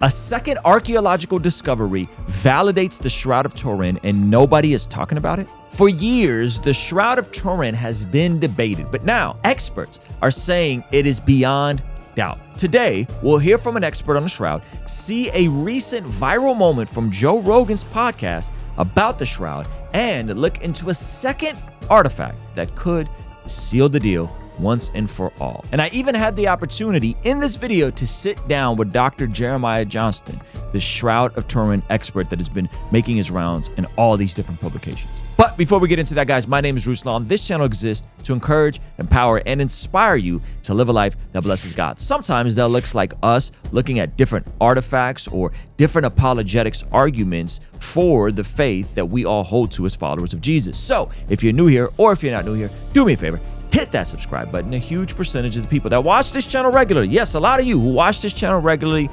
A second archaeological discovery validates the Shroud of Turin and nobody is talking about it? For years, the Shroud of Turin has been debated, but now experts are saying it is beyond doubt. Today, we'll hear from an expert on the Shroud, see a recent viral moment from Joe Rogan's podcast about the Shroud, and look into a second artifact that could seal the deal once and for all. And I even had the opportunity in this video to sit down with Dr. Jeremiah Johnston, the Shroud of Turin expert that has been making his rounds in all these different publications. But before we get into that, guys, my name is Ruslan. This channel exists to encourage, empower, and inspire you to live a life that blesses God. Sometimes that looks like us looking at different artifacts or different apologetics arguments for the faith that we all hold to as followers of Jesus. So if you're new here or if you're not new here, do me a favor, hit that subscribe button. A huge percentage of the people that watch this channel regularly, yes, a lot of you who watch this channel regularly,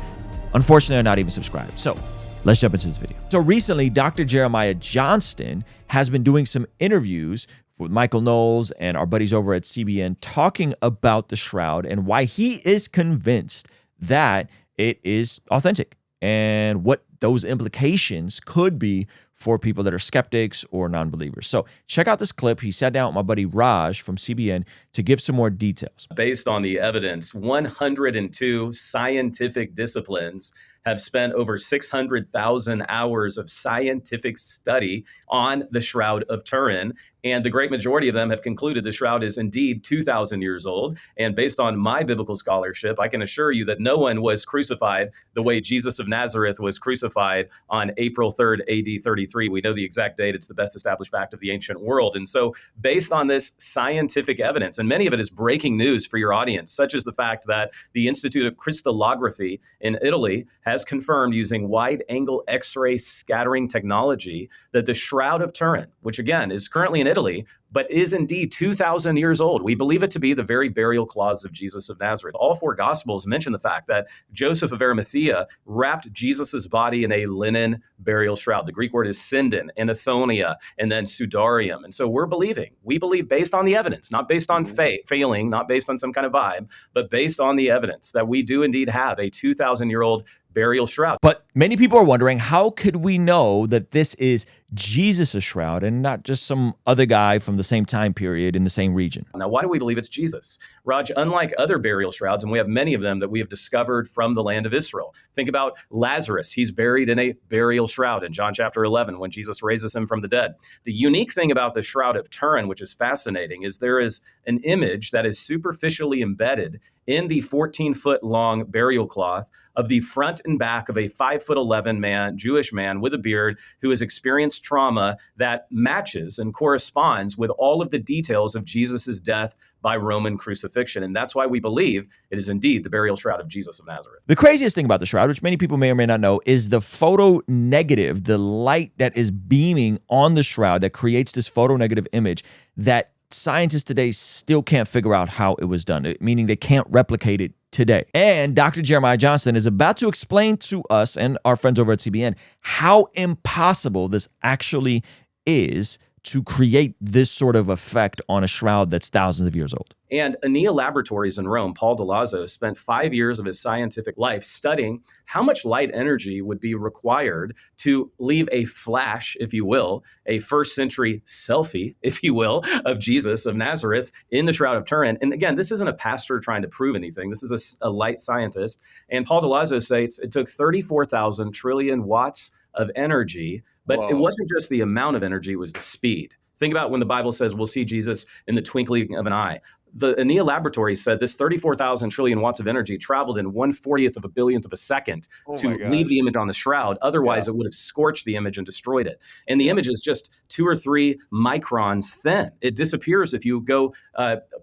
unfortunately are not even subscribed. So let's jump into this video. So recently, Dr. Jeremiah Johnston has been doing some interviews with Michael Knowles and our buddies over at CBN talking about the Shroud and why he is convinced that it is authentic and what those implications could be for people that are skeptics or non-believers. So check out this clip. He sat down with my buddy Raj from CBN to give some more details. Based on the evidence, 102 scientific disciplines have spent over 600,000 hours of scientific study on the Shroud of Turin. And the great majority of them have concluded the Shroud is indeed 2,000 years old. And based on my biblical scholarship, I can assure you that no one was crucified the way Jesus of Nazareth was crucified on April 3rd, AD 33. We know the exact date. It's the best established fact of the ancient world. And so based on this scientific evidence, and many of it is breaking news for your audience, such as the fact that the Institute of Crystallography in Italy has confirmed using wide-angle X-ray scattering technology that the Shroud of Turin, which again is currently in Italy, but is indeed 2,000 years old. We believe it to be the very burial cloths of Jesus of Nazareth. All four Gospels mention the fact that Joseph of Arimathea wrapped Jesus's body in a linen burial shroud. The Greek word is sindon, anathonia, and then sudarium. And so we believe based on the evidence, not based on failing, not based on some kind of vibe, but based on the evidence that we do indeed have a 2,000-year-old burial shroud. But many people are wondering, how could we know that this is Jesus' shroud and not just some other guy from the same time period in the same region? Now, why do we believe it's Jesus? Raj, unlike other burial shrouds, and we have many of them that we have discovered from the land of Israel. Think about Lazarus. He's buried in a burial shroud in John chapter 11 when Jesus raises him from the dead. The unique thing about the Shroud of Turin, which is fascinating, is there is an image that is superficially embedded in the 14-foot long burial cloth of the front and back of a 5'11" man, Jewish man with a beard who has experienced trauma that matches and corresponds with all of the details of Jesus's death by Roman crucifixion. And that's why we believe it is indeed the burial shroud of Jesus of Nazareth. The craziest thing about the Shroud, which many people may or may not know, is the photo negative, the light that is beaming on the Shroud that creates this photo negative image that scientists today still can't figure out how it was done, meaning they can't replicate it today. And Dr. Jeremiah Johnston is about to explain to us and our friends over at CBN how impossible this actually is to create this sort of effect on a shroud that's thousands of years old. And Ania Laboratories in Rome, Paul Dell'Ozzo, spent 5 years of his scientific life studying how much light energy would be required to leave a flash, if you will, a first century selfie, if you will, of Jesus of Nazareth in the Shroud of Turin. And again, this isn't a pastor trying to prove anything. This is a light scientist. And Paul Dell'Ozzo states it took 34,000 trillion watts of energy, but It wasn't just the amount of energy, it was the speed. Think about when the Bible says we'll see Jesus in the twinkling of an eye. The Ania Laboratory said this 34,000 trillion watts of energy traveled in 1/40th of a billionth of a second to leave the image on the shroud. Otherwise, it would have scorched the image and destroyed it. And the image is just 2 or 3 microns thin. It disappears if you go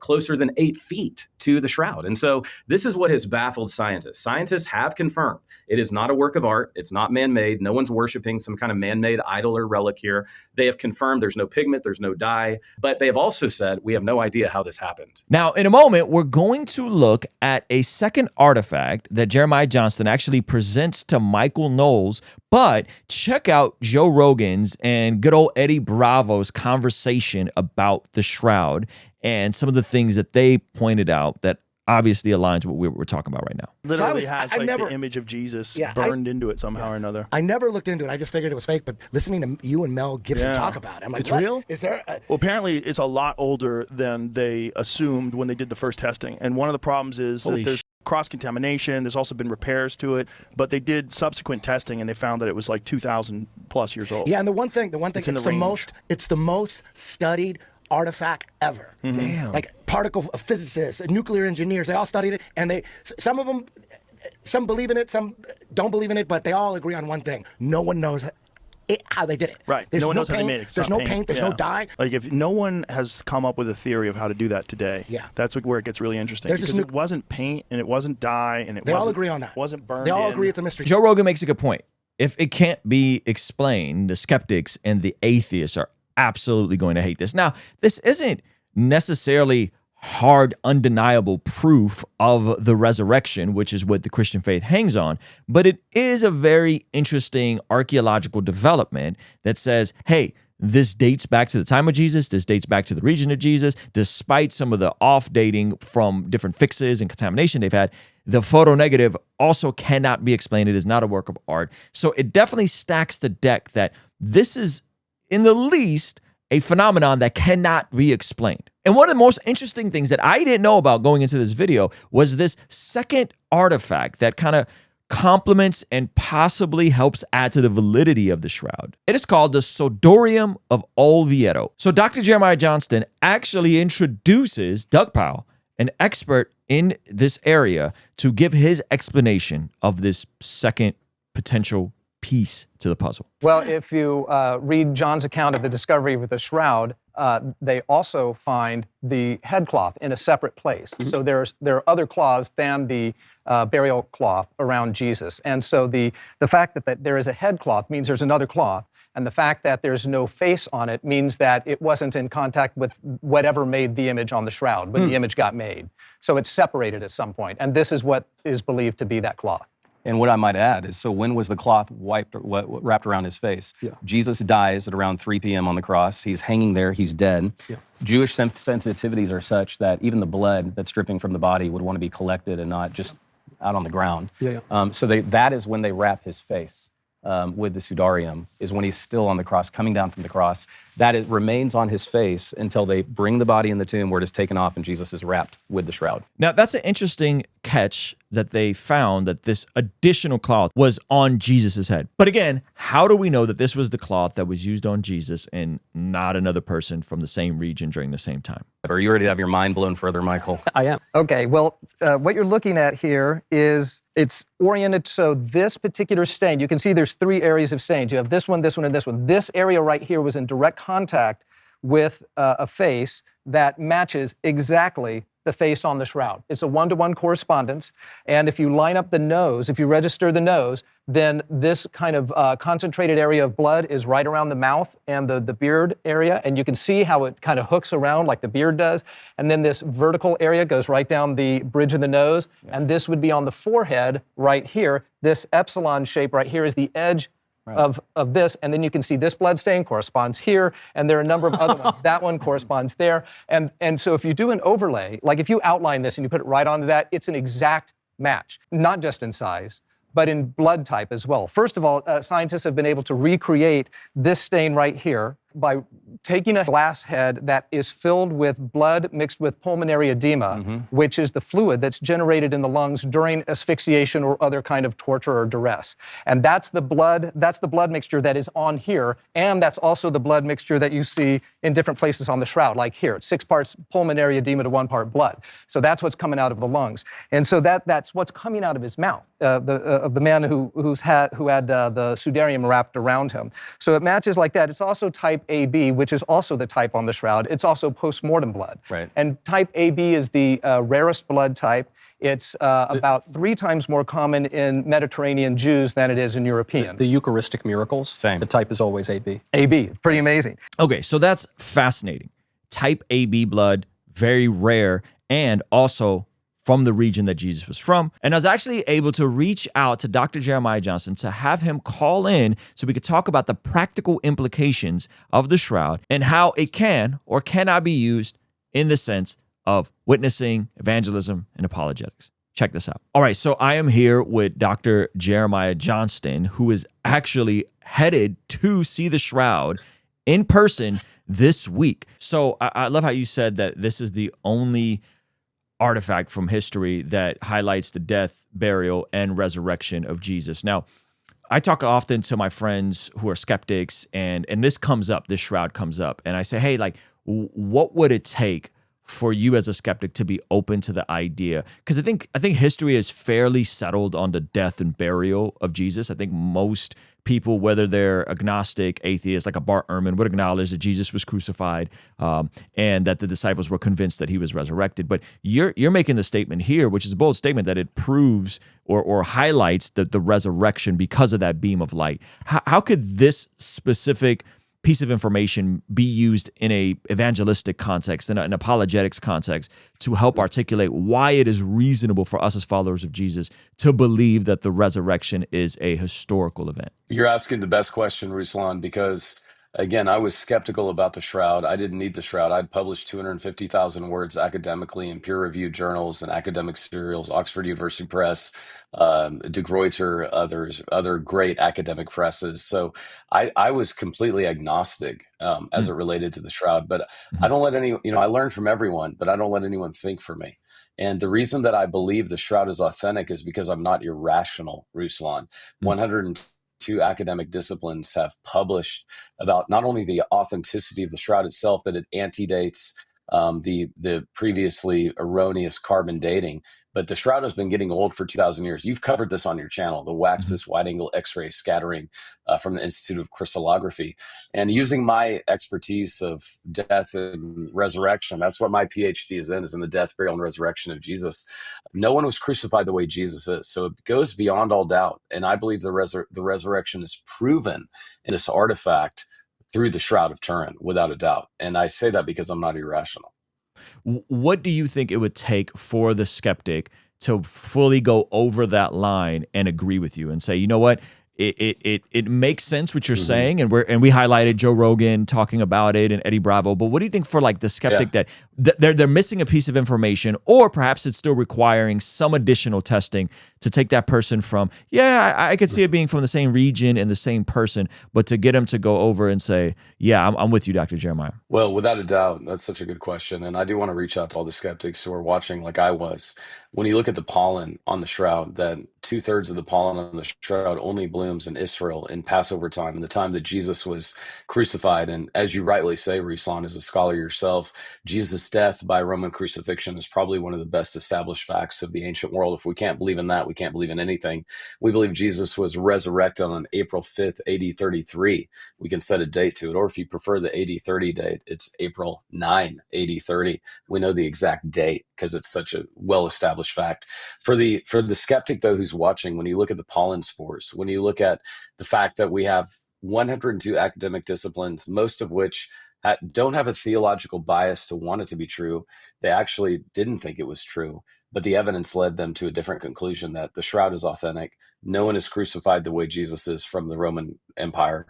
closer than 8 feet to the shroud. And so this is what has baffled scientists. Scientists have confirmed it is not a work of art. It's not man-made. No one's worshiping some kind of man-made idol or relic here. They have confirmed there's no pigment, there's no dye. But they have also said we have no idea how this happened. Now, in a moment, we're going to look at a second artifact that Jeremiah Johnston actually presents to Michael Knowles, but check out Joe Rogan's and good old Eddie Bravo's conversation about the Shroud and some of the things that they pointed out that obviously aligns with what we're talking about right now. Literally has like the image of Jesus burned into it somehow or another. I never looked into it. I just figured it was fake. But listening to you and Mel Gibson talk about it, I'm like, it's real? Is there? Well, apparently it's a lot older than they assumed when they did the first testing. And one of the problems is that there's cross-contamination. There's also been repairs to it. But they did subsequent testing, and they found that it was like 2,000 plus years old. Yeah, and the one thing, it's the most studied artifact ever. Damn. Like particle physicists, nuclear engineers, they all studied it, and some of them, some believe in it, some don't believe in it, but they all agree on one thing: no one knows how they did it. Right. No one knows how they made it. There's no paint. There's no dye. Like if no one has come up with a theory of how to do that today, that's where it gets really interesting. Because it wasn't paint and it wasn't dye and they all agree on that. Wasn't burned. They all agree it's a mystery. Joe Rogan makes a good point. If it can't be explained, the skeptics and the atheists are absolutely going to hate this. Now, this isn't necessarily hard, undeniable proof of the resurrection, which is what the Christian faith hangs on, but it is a very interesting archaeological development that says, hey, this dates back to the time of Jesus. This dates back to the region of Jesus. Despite some of the off dating from different fixes and contamination they've had, the photo negative also cannot be explained. It is not a work of art. So it definitely stacks the deck that this is, in the least, a phenomenon that cannot be explained. And one of the most interesting things that I didn't know about going into this video was this second artifact that kind of complements and possibly helps add to the validity of the shroud. It is called the sudarium of Oviedo. So Dr. Jeremiah Johnston actually introduces Doug Powell, an expert in this area, to give his explanation of this second potential piece to the puzzle. Well, if you read John's account of the discovery of the shroud, they also find the headcloth in a separate place. So there are other cloths than the burial cloth around Jesus. And so the fact that there is a headcloth means there's another cloth. And the fact that there's no face on it means that it wasn't in contact with whatever made the image on the shroud when the image got made. So it's separated at some point. And this is what is believed to be that cloth. And what I might add is, so when was the cloth wrapped around his face? Jesus dies at around 3 p.m. on the cross. He's hanging there. He's dead. Jewish sensitivities are such that even the blood that's dripping from the body would want to be collected and not just out on the ground. So that is when they wrap his face with the sudarium, is when he's still on the cross, coming down from the cross. That it remains on his face until they bring the body in the tomb where it is taken off and Jesus is wrapped with the shroud. Now, that's an interesting catch that they found, that this additional cloth was on Jesus's head. But again, how do we know that this was the cloth that was used on Jesus and not another person from the same region during the same time? Are you ready to have your mind blown further, Michael? I am. Okay, well, what you're looking at here is it's oriented so this particular stain, you can see there's 3 areas of stains. You have this one, and this one. This area right here was in direct contact with a face that matches exactly the face on the shroud. It's a 1-to-1 correspondence. And if you line up the nose, if you register the nose, then this kind of concentrated area of blood is right around the mouth and the beard area. And you can see how it kind of hooks around like the beard does. And then this vertical area goes right down the bridge of the nose. And this would be on the forehead right here. This epsilon shape right here is the edge of this, and then you can see this blood stain corresponds here, and there are a number of other ones. That one corresponds there, and so if you do an overlay, like if you outline this and you put it right onto that, it's an exact match, not just in size, but in blood type as well. First of all, scientists have been able to recreate this stain right here by taking a glass head that is filled with blood mixed with pulmonary edema, which is the fluid that's generated in the lungs during asphyxiation or other kind of torture or duress. And that's the blood mixture that is on here, and that's also the blood mixture that you see in different places on the shroud, like here. It's 6 parts pulmonary edema to 1 part blood. So that's what's coming out of the lungs. And so that's what's coming out of his mouth, of the man who had the sudarium wrapped around him. So it matches like that. It's also type AB, which is also the type on the shroud. It's also post-mortem blood. And type AB is the rarest blood type. It's about 3 times more common in Mediterranean Jews than it is in Europeans. The Eucharistic miracles, same. The type is always AB. AB, pretty amazing. Okay, so that's fascinating. Type AB blood, very rare, and also from the region that Jesus was from. And I was actually able to reach out to Dr. Jeremiah Johnston to have him call in so we could talk about the practical implications of the shroud and how it can or cannot be used in the sense of witnessing, evangelism, and apologetics. Check this out. All right, so I am here with Dr. Jeremiah Johnston, who is actually headed to see the Shroud in person this week. So I love how you said that this is the only artifact from history that highlights the death, burial, and resurrection of Jesus. Now, I talk often to my friends who are skeptics, and this comes up, this shroud comes up, and I say, hey, like, what would it take for you as a skeptic to be open to the idea? Because I think history is fairly settled on the death and burial of Jesus. I think most people, whether they're agnostic, atheist, like a Bart Ehrman, would acknowledge that Jesus was crucified and that the disciples were convinced that he was resurrected. But you're making the statement here, which is a bold statement, that it proves or highlights the resurrection because of that beam of light. How could this specific piece of information be used in a evangelistic context, in an apologetics context, to help articulate why it is reasonable for us as followers of Jesus to believe that the resurrection is a historical event? You're asking the best question, Ruslan, because again, I was skeptical about the Shroud. I didn't need the Shroud. I'd published 250,000 words academically in peer-reviewed journals and academic serials, Oxford University Press, De Gruyter, other great academic presses. So I was completely agnostic as it related to the Shroud. But I don't let I learn from everyone, but I don't let anyone think for me. And the reason that I believe the Shroud is authentic is because I'm not irrational, Ruslan. 102 academic disciplines have published about not only the authenticity of the Shroud itself, that it antedates the previously erroneous carbon dating, but the Shroud has been getting old for 2,000 years. You've covered this on your channel, the Wax's wide-angle X-ray scattering from the Institute of Crystallography. And using my expertise of death and resurrection, that's what my PhD is in the death, burial, and resurrection of Jesus. No one was crucified the way Jesus is. So it goes beyond all doubt. And I believe the resurrection is proven in this artifact through the Shroud of Turin, without a doubt. And I say that because I'm not irrational. What do you think it would take for the skeptic to fully go over that line and agree with you and say, you know what, it makes sense what you're saying, and we highlighted Joe Rogan talking about it and Eddie Bravo, but what do you think for like the skeptic that they're missing a piece of information, or perhaps it's still requiring some additional testing to take that person from, I could see it being from the same region and the same person, but to get them to go over and say, I'm with you, Dr. Jeremiah? Well, without a doubt, that's such a good question. And I do want to reach out to all the skeptics who are watching like I was. When you look at the pollen on the Shroud, that 2/3 of the pollen on the Shroud only blooms in Israel in Passover time, in the time that Jesus was crucified. And as you rightly say, Ruslan, as a scholar yourself, Jesus' death by Roman crucifixion is probably one of the best established facts of the ancient world. If we can't believe in that, we can't believe in anything. We believe Jesus was resurrected on April 5th, AD 33. We can set a date to it. Or if you prefer the AD 30 date, it's April 9, AD 30. We know the exact date because it's such a well-established fact. For the skeptic, though, who's watching, when you look at the pollen spores, when you look at the fact that we have 102 academic disciplines, most of which don't have a theological bias to want it to be true, they actually didn't think it was true, but the evidence led them to a different conclusion, that the Shroud is authentic. No one is crucified the way Jesus is from the Roman Empire.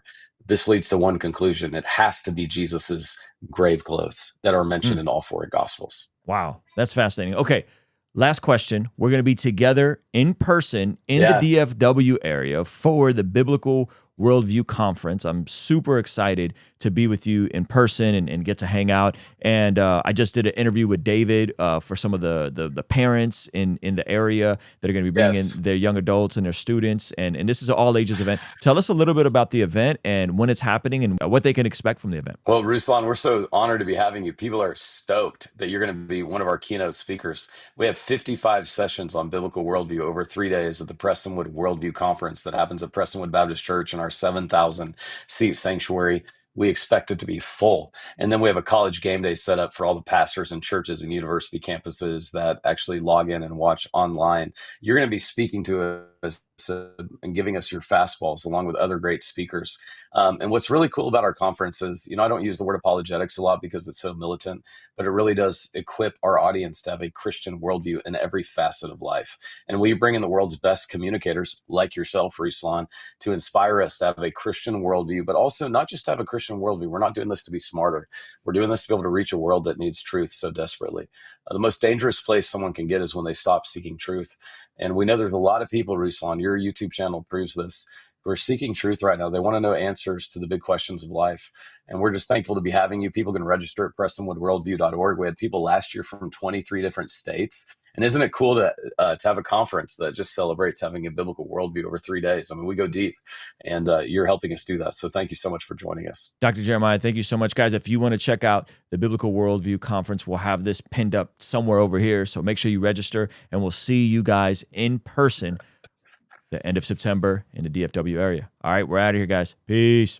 This leads to one conclusion: it has to be Jesus's grave clothes that are mentioned in all four Gospels. Wow, that's fascinating. Okay, last question. We're going to be together in person in the DFW area for the Biblical Worldview Conference. I'm super excited to be with you in person and get to hang out. And I just did an interview with David for some of the parents in the area that are going to be bringing their young adults and their students. And this is an all ages event. Tell us a little bit about the event and when it's happening and what they can expect from the event. Well, Ruslan, we're so honored to be having you. People are stoked that you're going to be one of our keynote speakers. We have 55 sessions on biblical worldview over 3 days at the Prestonwood Worldview Conference that happens at Prestonwood Baptist Church in our 7,000 seat sanctuary. We expect it to be full. And then we have a college game day set up for all the pastors and churches and university campuses that actually log in and watch online. You're going to be speaking to and giving us your fastballs along with other great speakers. And what's really cool about our conference is, I don't use the word apologetics a lot because it's so militant, but it really does equip our audience to have a Christian worldview in every facet of life. And we bring in the world's best communicators like yourself, Ruslan, to inspire us to have a Christian worldview, but also not just have a Christian worldview. We're not doing this to be smarter. We're doing this to be able to reach a world that needs truth so desperately. The most dangerous place someone can get is when they stop seeking truth. And we know there's a lot of people, Ruslan, your YouTube channel proves this, who are seeking truth right now. They want to know answers to the big questions of life. And we're just thankful to be having you. People can register at PrestonwoodWorldview.org. We had people last year from 23 different states. And isn't it cool to have a conference that just celebrates having a biblical worldview over 3 days? I mean, we go deep, and you're helping us do that. So thank you so much for joining us. Dr. Jeremiah, thank you so much, guys. If you want to check out the Biblical Worldview Conference, we'll have this pinned up somewhere over here. So make sure you register, and we'll see you guys in person the end of September in the DFW area. All right, we're out of here, guys. Peace.